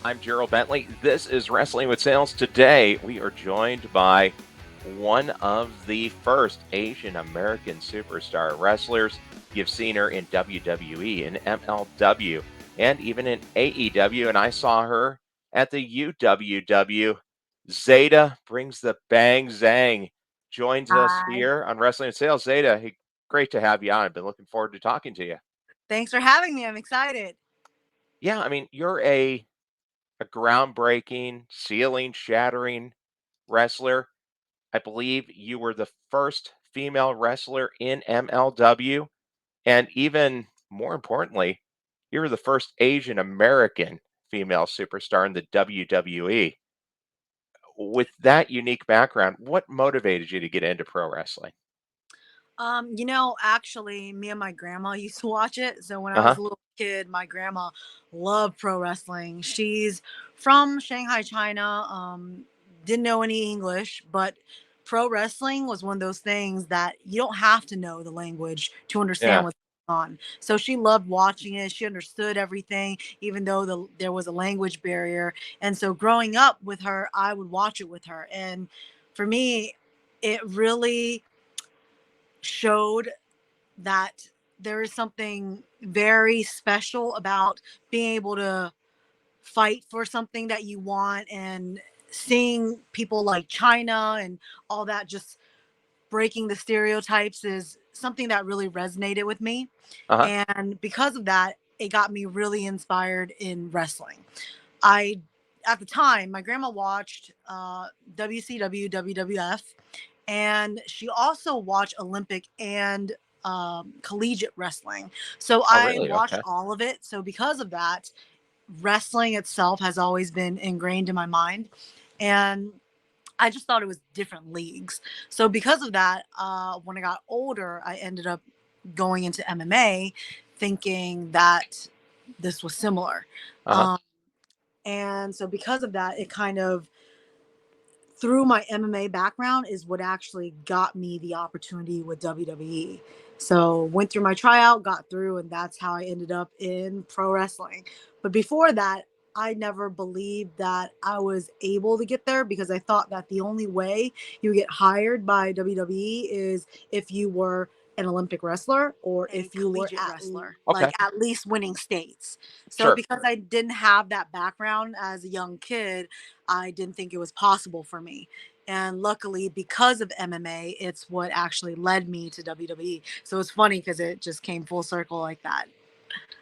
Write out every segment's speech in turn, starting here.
I'm Gerald Bentley. This is Wrestling with Sales. Today, we are joined by one of the first Asian American superstar wrestlers. You've seen her in WWE, in MLW, and even in AEW. And I saw her at the UWW. Zeta brings the bang zang. Joins us Hi. here on Wrestling with Sales. Zeta, hey, great to have you on. I've been looking forward to talking to you. Thanks for having me. I'm excited. Yeah, I mean, you're a groundbreaking, ceiling shattering wrestler. I believe you were the first female wrestler in MLW. And even more importantly, you were the first Asian American female superstar in the WWE. With that unique background, what motivated you to get into pro wrestling? Actually, me and my grandma used to watch it. So when Uh I was huh. a little kid, my grandma loved pro wrestling. She's from Shanghai, China. Didn't know any English, but pro wrestling was one of those things that you don't have to know the language to understand Yeah. what's going on. So she loved watching it. She understood everything, even though there was a language barrier. And so growing up with her, I would watch it with her. And for me, it really showed that there is something very special about being able to fight for something that you want, and seeing people like China and all that just breaking the stereotypes is something that really resonated with me. Uh huh. And because of that, it got me really inspired in wrestling. I At the time, my grandma watched WCW, WWF, and she also watched Olympic and collegiate wrestling. So Oh, I really? watched Okay. all of it. So because of that, wrestling itself has always been ingrained in my mind. And I just thought it was different leagues. So because of that, when I got older, I ended up going into MMA, thinking that this was similar. Uh huh. Um, and so because of that, it kind of, through my MMA background, is what actually got me the opportunity with WWE. So went through my tryout, got through, and that's how I ended up in pro wrestling. But before that, I never believed that I was able to get there, because I thought that the only way you get hired by WWE is if you were an Olympic wrestler, or A if you were collegiate wrestler. Okay. at least winning states. So Sure. because I didn't have that background as a young kid, I didn't think it was possible for me. And luckily, because of MMA, it's what actually led me to WWE. So it's funny because it just came full circle like that.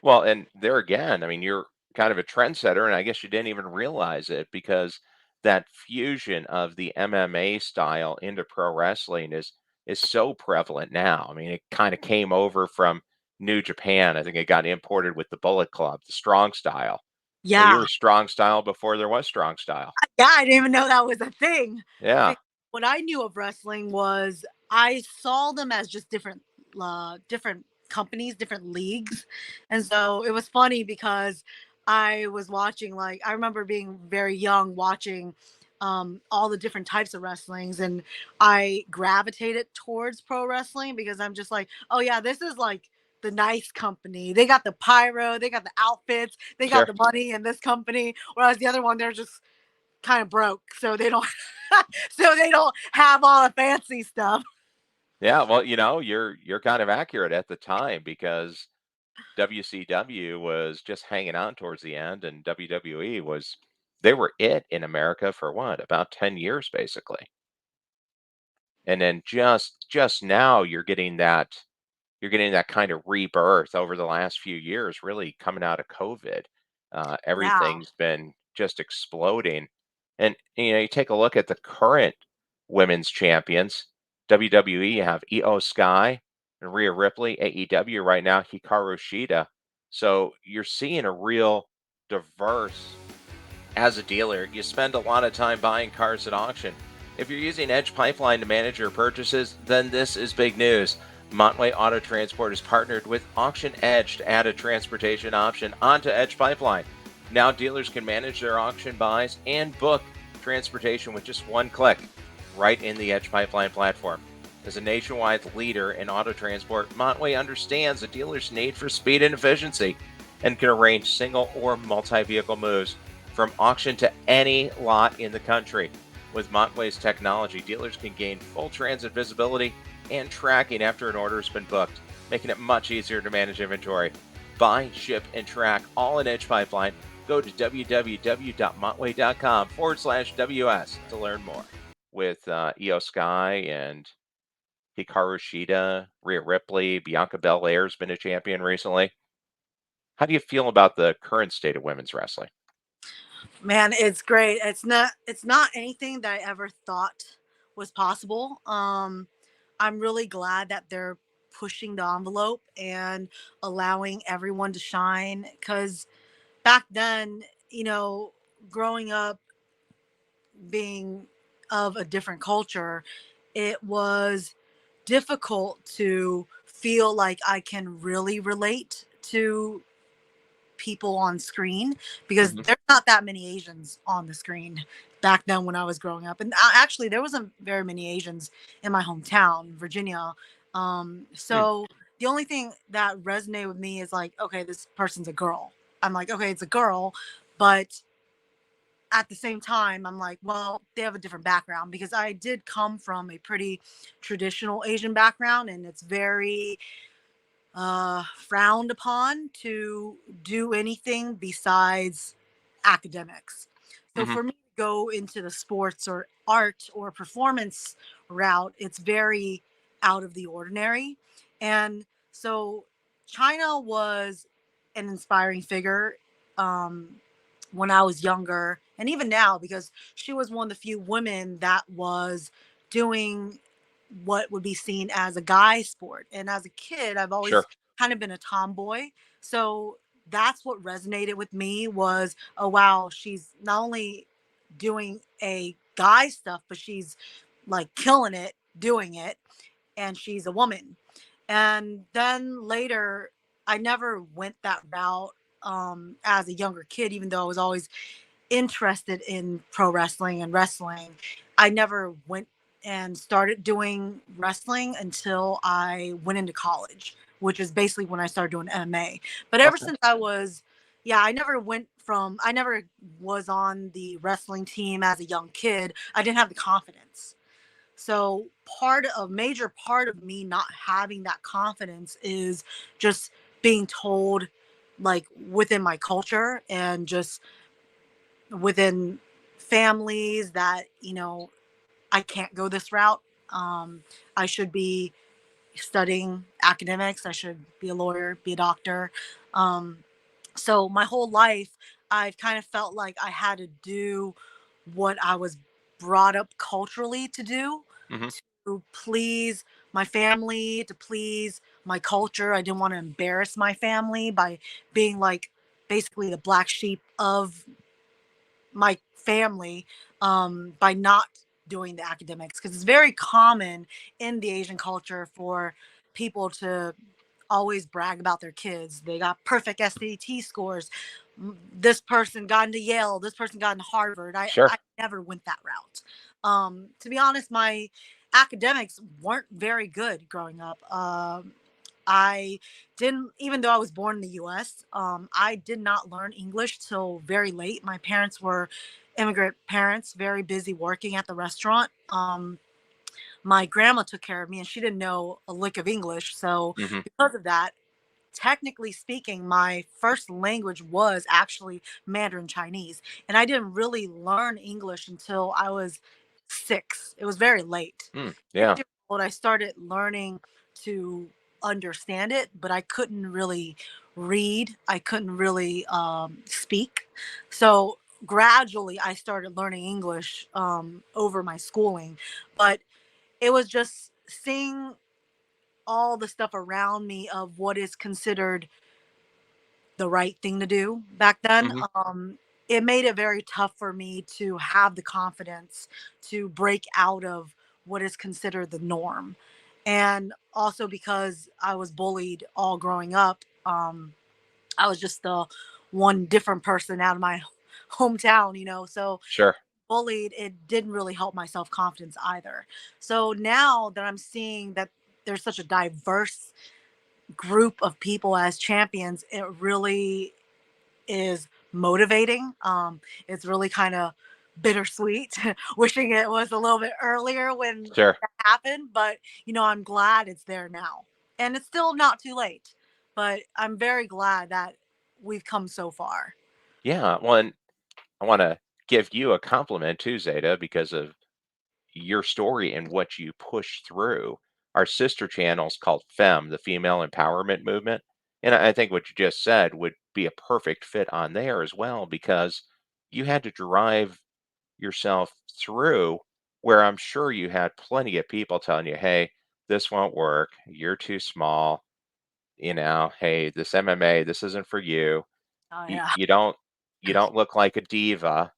Well, and there again, I mean, you're kind of a trendsetter, and I guess you didn't even realize it because that fusion of the MMA style into pro wrestling is so prevalent now. I mean, it kind of came over from New Japan. I think it got imported with the Bullet Club, the strong style. And you Yeah. were strong style before there was strong style. Yeah, I didn't even know that was a thing. Yeah. Because what I knew of wrestling was I saw them as just different companies, different leagues. And so it was funny because I was watching, like, I remember being very young watching all the different types of wrestlings, and I gravitated towards pro wrestling because I'm just like, oh yeah, this is like the nice company. They got the pyro, they got the outfits, they got Sure. the money in this company. Whereas the other one, they're just kind of broke, so they don't so they don't have all the fancy stuff. Yeah, well, you're kind of accurate at the time because WCW was just hanging on towards the end, and WWE was they were it in America for what, about 10 years basically. And then just now you're getting that kind of rebirth over the last few years, really coming out of COVID. Yeah. Everything's been just exploding. And you take a look at the current women's champions. WWE, you have Io Sky and Rhea Ripley. AEW right now, Hikaru Shida. So you're seeing a real diverse as a dealer, you spend a lot of time buying cars at auction. If you're using Edge Pipeline to manage your purchases, then this is big news. Montway Auto Transport has partnered with Auction Edge to add a transportation option onto Edge Pipeline. Now dealers can manage their auction buys and book transportation with just one click right in the Edge Pipeline platform. As a nationwide leader in auto transport, Montway understands a dealer's need for speed and efficiency and can arrange single or multi vehicle moves from auction to any lot in the country. With Montway's technology, dealers can gain full transit visibility and tracking after an order has been booked, making it much easier to manage inventory. Buy, ship, and track all in Edge Pipeline. Go to www.montway.com/WS to learn more. With Io Sky and Hikaru Shida, Rhea Ripley, Bianca Belair's been a champion recently. How do you feel about the current state of women's wrestling? Man, it's great. It's not anything that I ever thought was possible. I'm really glad that they're pushing the envelope and allowing everyone to shine, cuz back then, growing up being of a different culture, it was difficult to feel like I can really relate to people on screen, because Hmm. there's not that many Asians on the screen back then when I was growing up. And actually, there wasn't very many Asians in my hometown, Virginia. Hmm. So the only thing that resonated with me is like, okay, this person's a girl. I'm like, okay, it's a girl, but at the same time, I'm like, well, they have a different background, because I did come from a pretty traditional Asian background, and it's very frowned upon to do anything besides academics. So Hmm. for me to go into the sports or art or performance route, it's very out of the ordinary. And so China was an inspiring figure um, when I was younger, and even now, because she was one of the few women that was doing what would be seen as a guy sport. And as a kid, I've always Sure. kind of been a tomboy. So that's what resonated with me was, oh wow, she's not only doing a guy stuff, but she's like killing it doing it, and she's a woman. And then later, I never went that route as a younger kid, even though I was always interested in pro wrestling and wrestling. I never went and started doing wrestling until I went into college, which is basically when I started doing MMA. But ever Okay. since I was, yeah, I never was on the wrestling team as a young kid. I didn't have the confidence. So major part of me not having that confidence is just being told, like, within my culture and just within families, that I can't go this route. I should be studying academics. I should be a lawyer, be a doctor. um, so my whole life, I've kind of felt like I had to do what I was brought up culturally to do, Hmm. to please my family, to please my culture. I didn't want to embarrass my family by being like basically the black sheep of my family, by not doing the academics, because it's very common in the Asian culture for people to always brag about their kids. They got perfect SAT scores. This person got into Yale. This person got into Harvard. I Sure. never went that route. To be honest, my academics weren't very good growing up. I didn't, even though I was born in the US, I did not learn English till very late. My parents were immigrant parents, very busy working at the restaurant. My grandma took care of me, and she didn't know a lick of English. So, Hmm. because of that, technically speaking, my first language was actually Mandarin Chinese. And I didn't really learn English until I was 6. It was very late. Mm, 6 yeah. years old, I started learning to understand it, but I couldn't really read. I couldn't really speak. So gradually, I started learning English over my schooling. But it was just seeing all the stuff around me of what is considered the right thing to do back then. Hmm. It made it very tough for me to have the confidence to break out of what is considered the norm. And also because I was bullied all growing up, I was just the one different person out of my hometown. So Sure. bullied, it didn't really help my self confidence either. So now that I'm seeing that there's such a diverse group of people as champions, it really is motivating. It's really kind of bittersweet, wishing it was a little bit earlier when Sure. that happened. But I'm glad it's there now, and it's still not too late. But I'm very glad that we've come so far. Yeah. Well, and I want to give you a compliment too, Zeta, because of your story and what you push through. Our sister channel is called FEM, the Female Empowerment Movement. And I think what you just said would be a perfect fit on there as well, because you had to drive yourself through where I'm sure you had plenty of people telling you, hey, this won't work. You're too small. Hey, this MMA, this isn't for you. Oh You, yeah. you don't you don't look like a diva,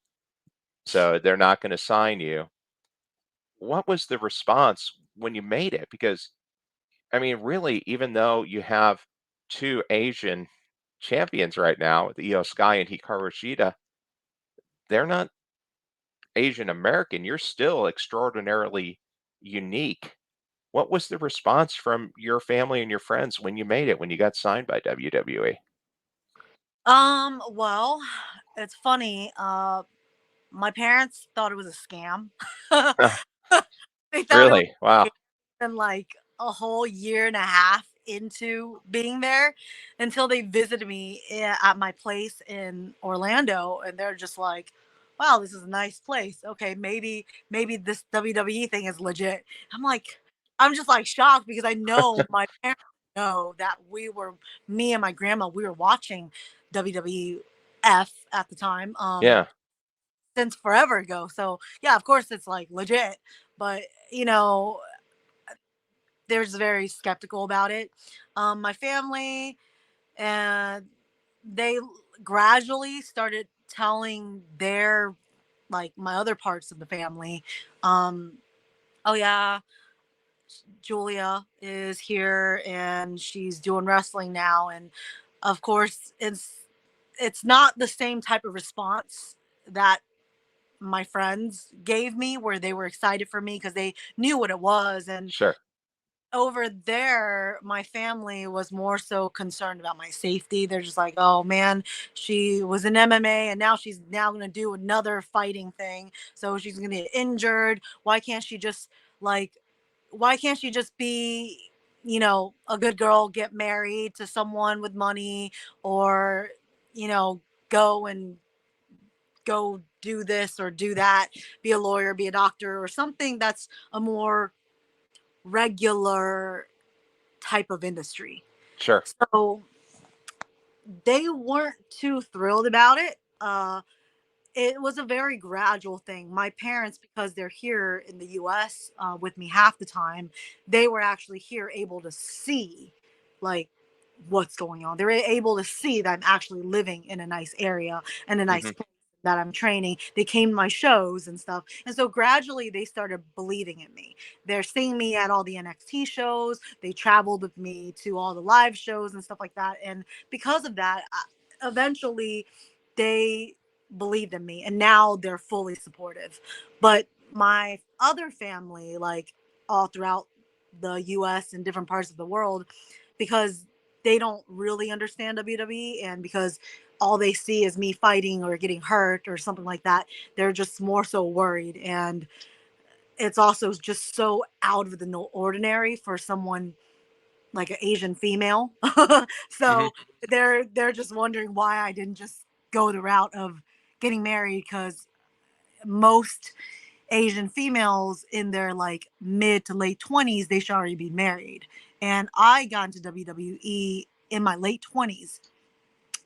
so they're not going to sign you. What was the response when you made it? Because I mean, really, even though you have two Asian champions right now, the Io Sky and Hikaru Shida, they're not Asian American. You're still extraordinarily unique. What was the response from your family and your friends when you made it, when you got signed by WWE? Well, it's funny. My parents thought it was a scam. They thought it was Really? Wow. been like a whole year and a half into being there until they visited me at my place in Orlando, and they're just like, "Wow, this is a nice place. Okay, maybe this WWE thing is legit." I'm like, I'm just like shocked because I know my parents know that me and my grandma, we were watching WWF at the time. Yeah, Since forever ago. So yeah, of course it's like legit, but you know, there's very skeptical about it. My family and they gradually started telling their like my other parts of the family, um, oh yeah, Julia is here and she's doing wrestling now, and of course it's not the same type of response that my friends gave me where they were excited for me because they knew what it was. And sure. over there my family was more so concerned about my safety. They're just like, oh man, she was in MMA and now she's now going to do another fighting thing, so she's going to get injured. Like why can't she just be a good girl, get married to someone with money, or you know go and go do this or do that, be a lawyer, be a doctor, or something that's a more regular type of industry. Sure. So they weren't too thrilled about it. It was a very gradual thing. My parents, because they're here in the US with me half the time, they were actually here able to see like what's going on. They're able to see that I'm actually living in a nice area and a nice Hmm. place, that I'm training. They came to my shows and stuff. And so gradually they started believing in me. They're seeing me at all the NXT shows. They traveled with me to all the live shows and stuff like that. And because of that, eventually they believed in me and now they're fully supportive. But my other family, like all throughout the US and different parts of the world, because they don't really understand WWE, and because all they see is me fighting or getting hurt or something like that, they're just more so worried. And it's also just so out of the ordinary for someone like an Asian female. Hmm. So they're just wondering why I didn't just go the route of getting married, because most Asian females in their like mid to late 20s, they should already be married. And I got into WWE in my late 20s.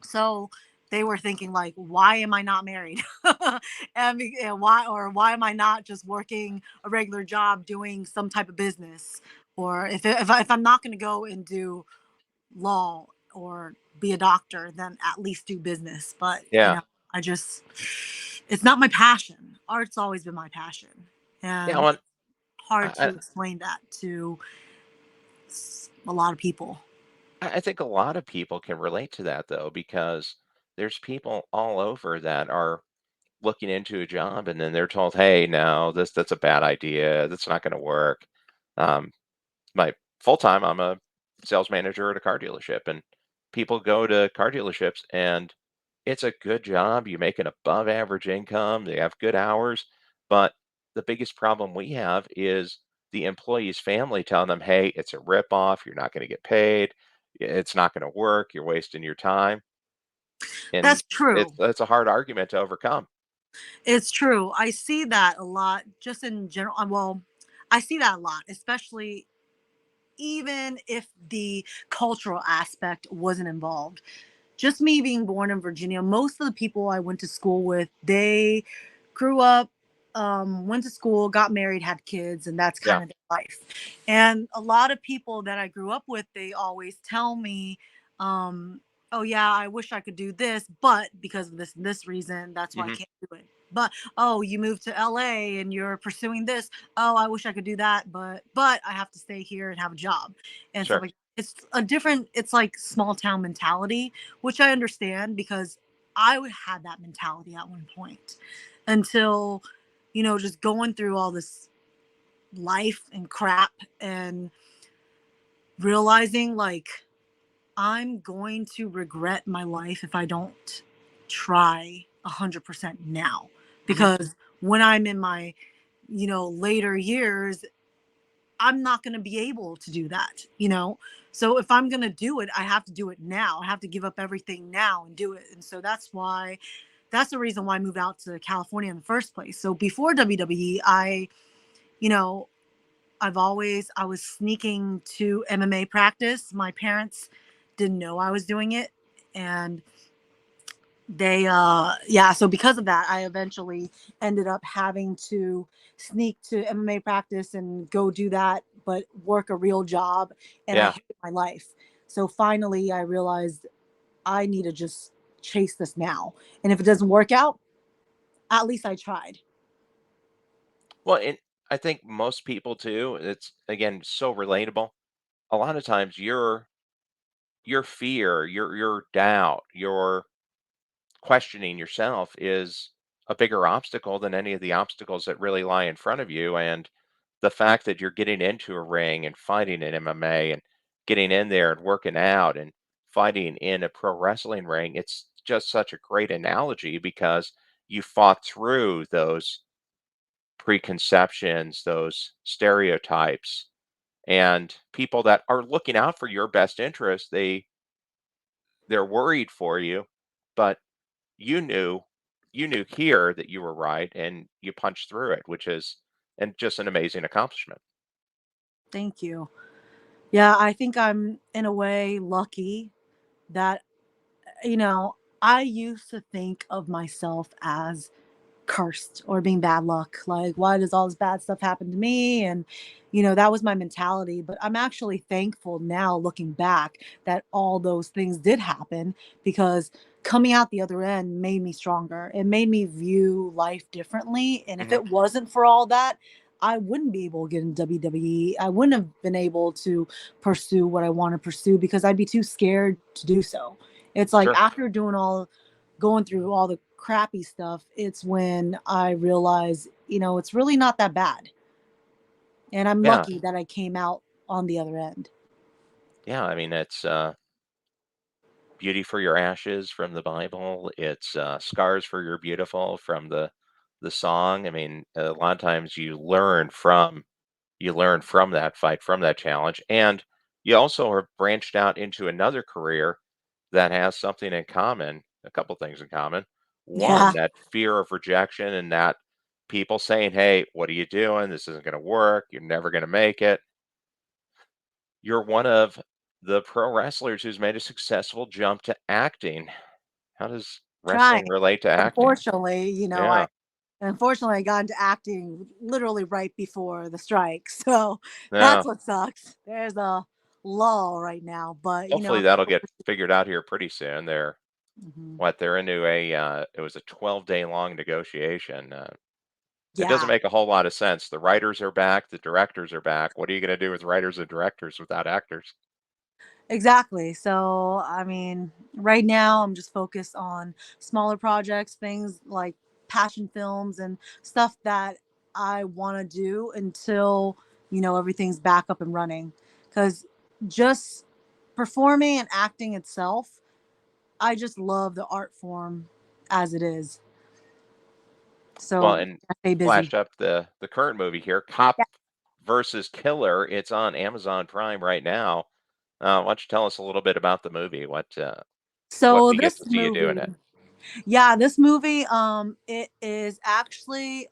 So they were thinking like, why am I not married? And why am I not just working a regular job doing some type of business? Or if I'm not going to go and do law or be a doctor, then at least do business. But Yeah. I just, it's not my passion. Art's always been my passion, Yeah. and Well, hard I, to explain that to a lot of people. I think a lot of people can relate to that though, because there's people all over that are looking into a job and then they're told, hey, no, that's a bad idea. That's not going to work. Um, my full time, I'm a sales manager at a car dealership, and people go to car dealerships and it's a good job, you make an above average income, they have good hours, but the biggest problem we have is the employee's family telling them, "Hey, it's a ripoff, you're not gonna get paid, it's not gonna work, you're wasting your time," and That's true. it's a hard argument to overcome. It's true. I see that a lot just in general. Well, I see that a lot, especially even if the cultural aspect wasn't involved. Just me being born in Virginia, most of the people I went to school with, they grew up, went to school, got married, had kids, and that's Yeah, kind of their life. And a lot of people that I grew up with, they always tell me, um, oh, yeah, I wish I could do this, but because of this and this reason, that's why I mhm, can't do it. But oh, you moved to LA and you're pursuing this. Oh, I wish I could do that, but I have to stay here and have a job and stuff sure. like it's a different, it's like small town mentality, which I understand because I would had that mentality at one point until, just going through all this life and crap and realizing like I'm going to regret my life if I don't try 100% now. Mhm, Because when I'm in my, later years, I'm not going to be able to do that. So if I'm going to do it, I have to do it now. I have to give up everything now and do it. And so that's the reason why I moved out to California in the first place. So before WWE, you know, I was sneaking to MMA practice. My parents didn't know I was doing it. And yeah, so because of that, I eventually ended up having to sneak to MMA practice and go do that, but work a real job. And I yeah. hated my life. So finally, I realized I need to just chase this now. And if it doesn't work out, at least I tried. Well, and I think most people too, it's again so relatable. A lot of times your fear, your doubt, your questioning yourself is a bigger obstacle than any of the obstacles that really lie in front of you. And the fact that you're getting into a ring and fighting in MMA and getting in there and working out and fighting in a pro wrestling ring, it's just such a great analogy because you fought through those preconceptions, those stereotypes, and people that are looking out for your best interest. They're worried for you, but you knew you knew here that you were right and you punched through it, which is and just an amazing accomplishment. Thank you. Yeah, I think I'm in a way lucky that, you know, I used to think of myself as cursed or being bad luck. Like, why does all this bad stuff happen to me? And, that was my mentality. But I'm actually thankful now, looking back, that all those things did happen because coming out the other end made me stronger. It made me view life differently. And if Mhm. it wasn't for all that, I wouldn't be able to get in WWE. I wouldn't have been able to pursue what I want to pursue because I'd be too scared to do so. It's like Sure. after going through all the crappy stuff, it's when I realize, it's really not that bad. And I'm Yeah. lucky that I came out on the other end. Yeah, I mean, it's, beauty for your ashes from the Bible. It's, scars for your beautiful from the song. I mean, a lot of times you learn from that fight, from that challenge, and you also are branched out into another career that has something in common, a couple things in common. One, Yeah, that fear of rejection and that people saying, "Hey, what are you doing? This isn't going to work. You're never going to make it." You're one of the pro wrestlers who's made a successful jump to acting. How does trying. wrestling relate to acting? Unfortunately, Yeah, I got into acting literally right before the strike. So yeah. that's what sucks. There's a lull right now, but Hopefully that'll get figured out here pretty soon. Mhm. They're into it was a 12-day long negotiation. It doesn't Yeah. make a whole lot of sense. The writers are back, the directors are back. What are you going to do with writers and directors without actors? Exactly. So, I mean, right now I'm just focused on smaller projects, things like passion films and stuff that I want to do until, everything's back up and running. Because just performing and acting itself, I just love the art form as it is. Well, So and I stay busy. flash up the current movie here, Cop Yeah. versus Killer. It's on Amazon Prime right now. Why don't you tell us a little bit about the movie? What So we get this to see you doing movie, it? yeah, this movie, it is actually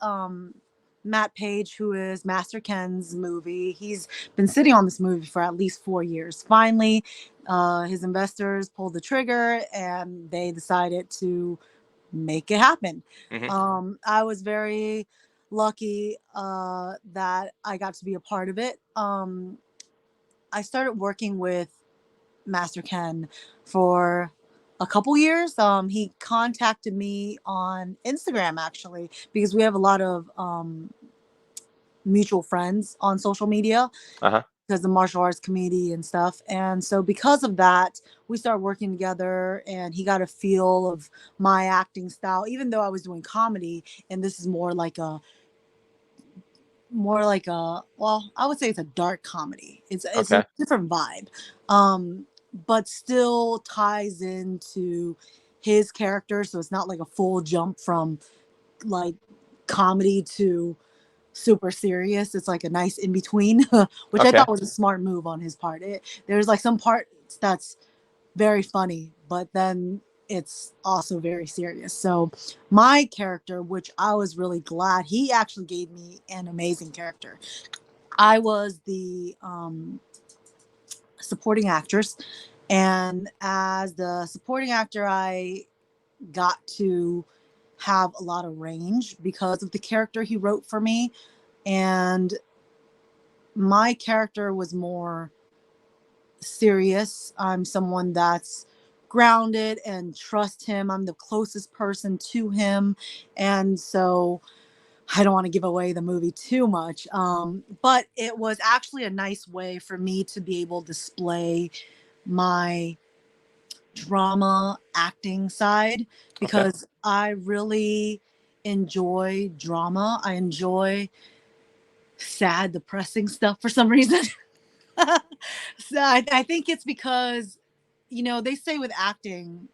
Matt Page, who is Master Ken's movie. He's been sitting on this movie for at least 4 years. Finally, his investors pulled the trigger and they decided to make it happen. Hmm. I was very lucky that I got to be a part of it. I started working with Master Ken for a couple years. He contacted me on Instagram actually because we have a lot of mutual friends on social media Uh-huh. because the martial arts community and stuff. And so because of that, we started working together and he got a feel of my acting style, even though I was doing comedy and this is more like a well, I would say it's a dark comedy. It's a Okay. different vibe. Um but still ties into his character, so it's not like a full jump from like comedy to super serious. It's like a nice in between, which I Okay. thought was a smart move on his part. There's like some parts that's very funny, but then it's also very serious. So my character, which I was really glad, he actually gave me an amazing character. I was the supporting actress, and as the supporting actor, I got to have a lot of range because of the character he wrote for me. And my character was more serious. I'm someone that's grounded and trust him. I'm the closest person to him. And so I don't want to give away the movie too much. But it was actually a nice way for me to be able to display my drama acting side Okay. because I really enjoy drama. I enjoy sad, depressing stuff for some reason. So I think it's because, they say with acting,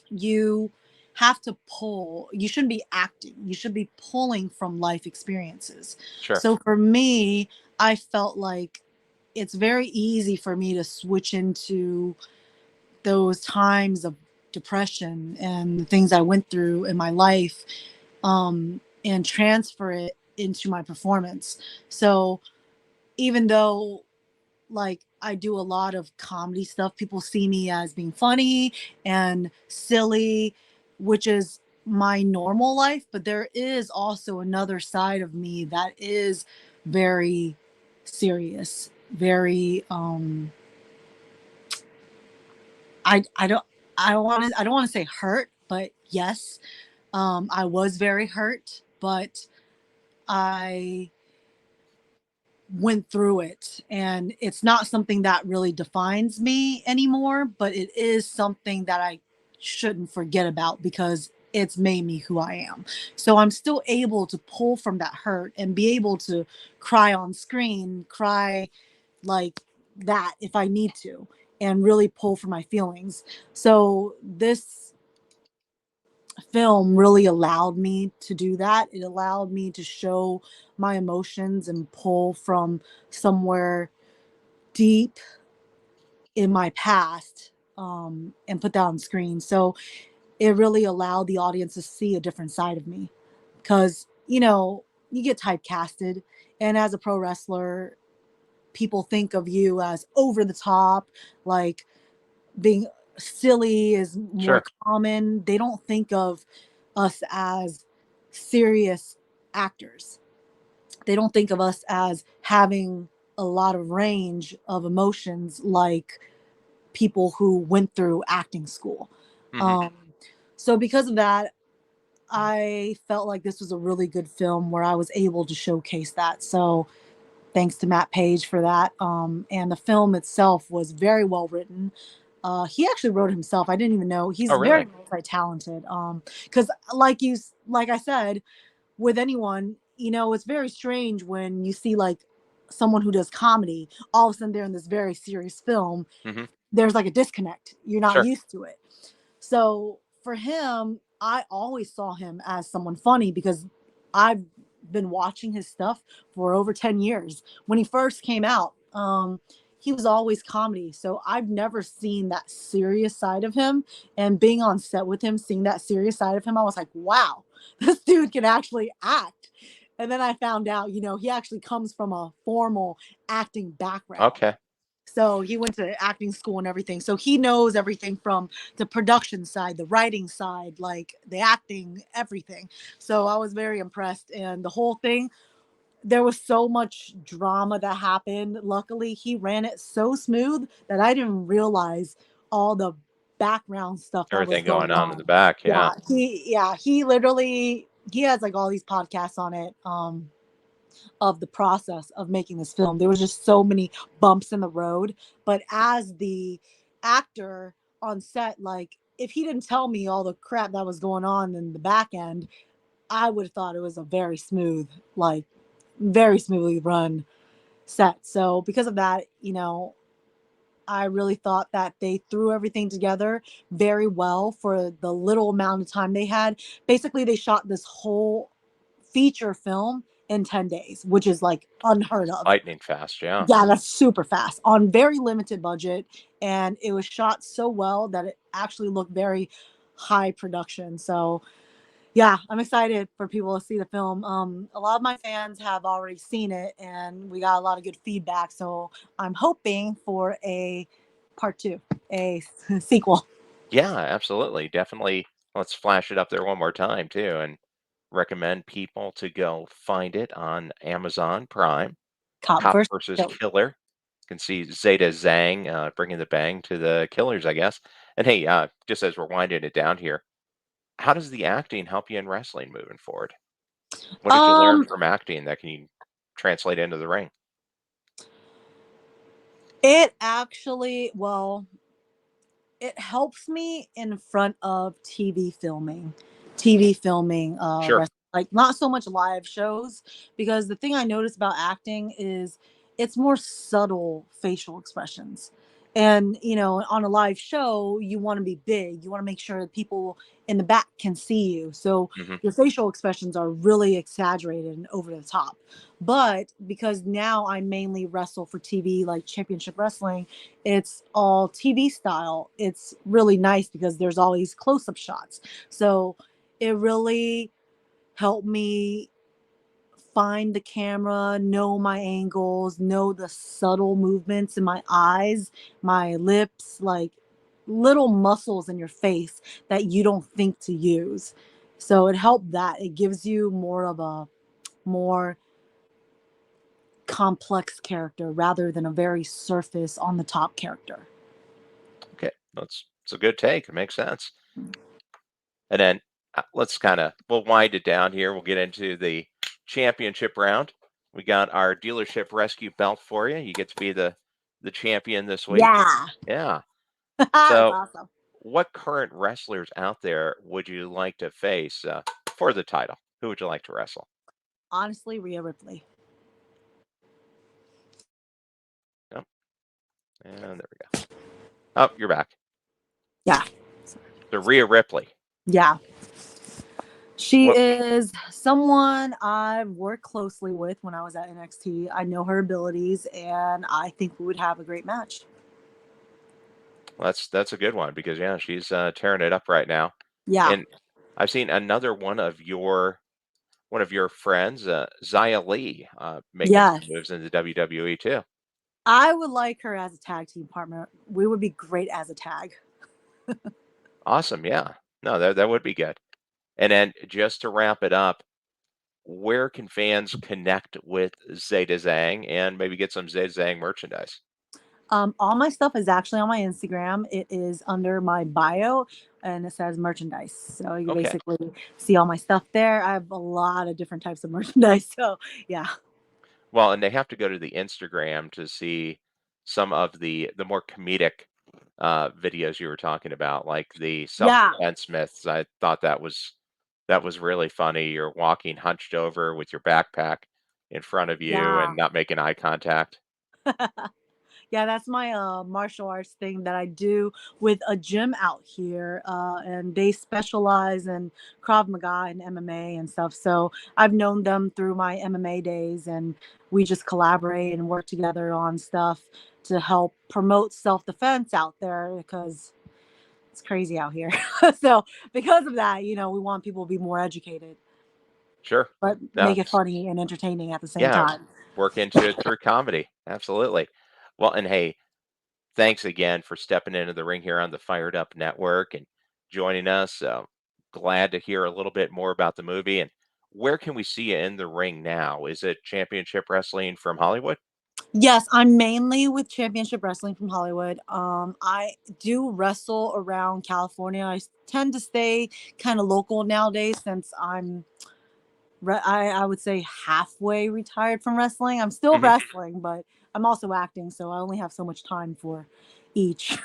you have to pull, you shouldn't be acting, you should be pulling from life experiences. Sure. So for me, I felt like it's very easy for me to switch into those times of depression and the things I went through in my life, and transfer it into my performance. So even though like I do a lot of comedy stuff. People see me as being funny and silly, which is my normal life, but there is also another side of me that is very serious, very I don't I don't want to say hurt, but yes, I was very hurt, but I went through it and it's not something that really defines me anymore, but it is something that I shouldn't forget about because it's made me who I am. So I'm still able to pull from that hurt and be able to cry on screen, cry like that if I need to, and really pull from my feelings. So this film really allowed me to do that. It allowed me to show my emotions and pull from somewhere deep in my past, and put that on screen. So it really allowed the audience to see a different side of me because, you get typecasted. And as a pro wrestler, people think of you as over the top, like being silly is more Sure. common. They don't think of us as serious actors. They don't think of us as having a lot of range of emotions like people who went through acting school. Hmm. Um, so because of that, I felt like this was a really good film where I was able to showcase that. So thanks to Matt Page for that. And the film itself was very well written. He actually wrote it himself. I didn't even know Oh, he's very really? multi-talented. Because like I said, with anyone, it's very strange when you see like someone who does comedy, all of a sudden they're in this very serious film. Hmm. There's like a disconnect. You're not Sure. used to it. So for him, I always saw him as someone funny because I've been watching his stuff for over 10 years. When he first came out, he was always comedy. So I've never seen that serious side of him. And being on set with him, seeing that serious side of him, I was like, wow, this dude can actually act. And then I found out, he actually comes from a formal acting background. Okay. So he went to acting school and everything. So he knows everything from the production side, the writing side, like the acting, everything. So I was very impressed. And the whole thing, there was so much drama that happened. Luckily, he ran it so smooth that I didn't realize all the background stuff that was Everything going going on in the on. back. Yeah, Yeah. he literally he has like all these podcasts on it. Of the process of making this film. There was just so many bumps in the road. But as the actor on set, like if he didn't tell me all the crap that was going on in the back end, I would have thought it was a very smooth, like very smoothly run set. So because of that, I really thought that they threw everything together very well for the little amount of time they had. Basically, they shot this whole feature film in 10 days, which is like unheard of. Lightning fast. Yeah. Yeah, that's super fast on very limited budget. And it was shot so well that it actually looked very high production. So, yeah, I'm excited for people to see the film. A lot of my fans have already seen it, and we got a lot of good feedback. So I'm hoping for a part two, a sequel. Yeah, absolutely. Definitely. Let's flash it up there one more time too, and recommend people to go find it on Amazon Prime. Cop Cop versus versus Killer. Killer. You can see Zeta Zhang bringing the bang to the Killers, I guess. And hey, just as we're winding it down here, how does the acting help you in wrestling moving forward? What did you learn Um, from acting that can you translate into the ring? it actually, well, it helps me in front of TV filming, Sure. like not so much live shows, because the thing I notice about acting is it's more subtle facial expressions. And, on a live show, you want to be big. You want to make sure that people in the back can see you. So Hmm. your facial expressions are really exaggerated and over the top. But because now I mainly wrestle for TV, like championship wrestling, it's all TV style. It's really nice because there's all these close up shots. So it really helped me find the camera, know my angles, know the subtle movements in my eyes, my lips, like little muscles in your face that you don't think to use. So it helped that. It gives you more of a more complex character rather than a very surface on the top character. Okay, that's a good take. It makes sense. And then let's we'll wind it down here. We'll get into the championship round. We got our dealership rescue belt for you. You get to be the champion this week. Yeah. Yeah. That's So, awesome. what current wrestlers out there would you like to face for the title? Who would you like to wrestle? Honestly, Rhea Ripley. Yep. And there we go. Oh, you're back. Yeah. So Rhea Ripley. Yeah. She What? is someone I've worked closely with when I was at NXT. I know her abilities, and I think we would have a great match. That's a good one because yeah, she's tearing it up right now. Yeah. And I've seen another one of your friends, Xia Li, making some Yes. moves in the WWE too. I would like her as a tag team partner. We would be great as a tag. Awesome. Yeah. No, that would be good. And then just to wrap it up, where can fans connect with Zeta Zhang and maybe get some Zeta Zhang merchandise? All my stuff is actually on my Instagram. It is under my bio and it says merchandise. So you Okay. basically see all my stuff there. I have a lot of different types of merchandise. So yeah. Well, and they have to go to the Instagram to see some of the more comedic videos you were talking about, like the Yeah. self-defense myths. I thought that was really funny. You're walking hunched over with your backpack in front of you Yeah. and not making eye contact. Yeah, that's my martial arts thing that I do with a gym out here, and they specialize in Krav Maga and MMA and stuff. So I've known them through my MMA days, and we just collaborate and work together on stuff to help promote self defense out there because it's crazy out here. So because of that, we want people to be more educated, Sure. but No, make it funny and entertaining at the same yeah, time. work into it through comedy. Absolutely. Well, and hey, thanks again for stepping into the ring here on the Fired Up Network and joining us. Glad to hear a little bit more about the movie. And where can we see you in the ring now? Is it Championship Wrestling from Hollywood? Yes, I'm mainly with Championship Wrestling from Hollywood. I do wrestle around California. Tend to stay kind of local nowadays since I would say halfway retired from wrestling. I'm still Hmm. wrestling, but I'm also acting, so I only have so much time for each.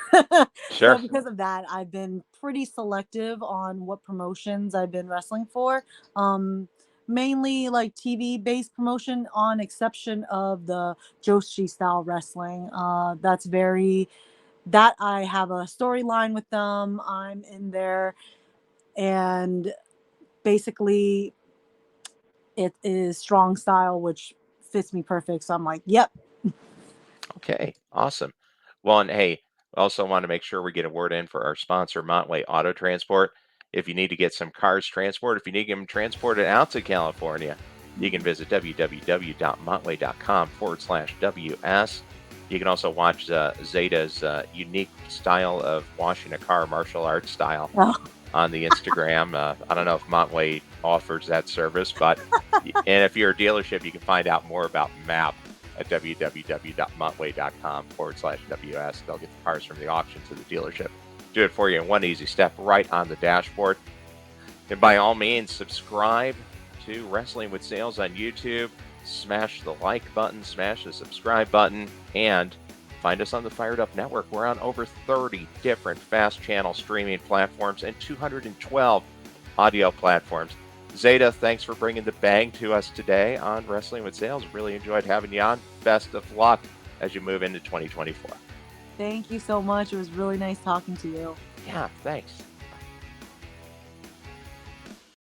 So Sure. because of that, I've been pretty selective on what promotions I've been wrestling for. Um, Mainly like TV based promotion, on exception of the Joshi style wrestling. That I have a storyline with them. I'm in there, and basically it is strong style, which fits me perfect. So I'm like, yep. Okay. Awesome. Well, and hey, I also want to make sure we get a word in for our sponsor, Montway Auto Transport. If you need to get some cars transported, if you need to get them transported out to California, you can visit www.montway.com/WS. You can also watch Zeda's unique style of washing a car, martial arts style, Oh, on the Instagram. I don't know if Montway offers that service, but and if you're a dealership, you can find out more about MAP at www.montway.com/WS. They'll get the cars from the auction to the dealership. Do it for you in one easy step right on the dashboard. And by all means, subscribe to Wrestling with Sales on YouTube. Smash the like button, smash the subscribe button, and find us on the Fired Up Network. We're on over 30 different fast channel streaming platforms and 212 audio platforms. Zeta, thanks for bringing the bang to us today on Wrestling with Sales. Really enjoyed having you on. Best of luck as you move into 2024. thank you so much. It was really nice talking to you. Yeah, thanks.